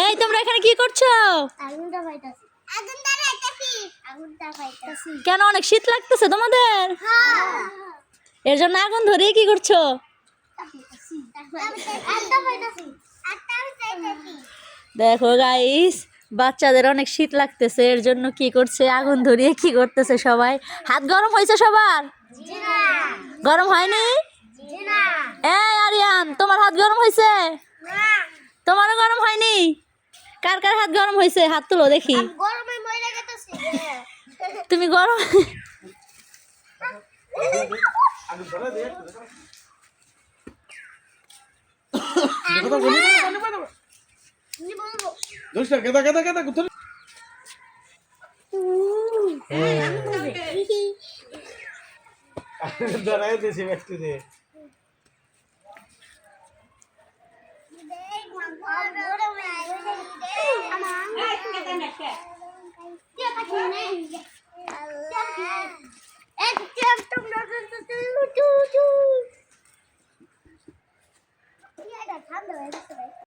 এই তোমরা এখানে কি করছো? আগুনটা পাইতাছি। আগুনটা পাইতাছি। আগুনটা পাইতাছি। কেন অনেক শীত লাগতেছে তোমাদের? হ্যাঁ। এর জন্য আগুন ধরে কি করছো? আগুনটা পাইতাছি। আগুনটা পাইতাছি। দেখো গাইস, বাচ্চাদের অনেক শীত লাগতেছে, এর জন্য কি করছে, আগুন ধরিয়ে কি করতেছে সবাই। হাত গরম হয়েছে সবার? জি না। গরম হয়নি? জি না। এই আরিয়ান, তোমার হাত গরম হয়েছে? না। তোমারও গরম হয়নি? কার কার হাত গরম হয়েছে হাত তুলো দেখি। গরমে মরে গেতেছি। তুমি গরম Allah.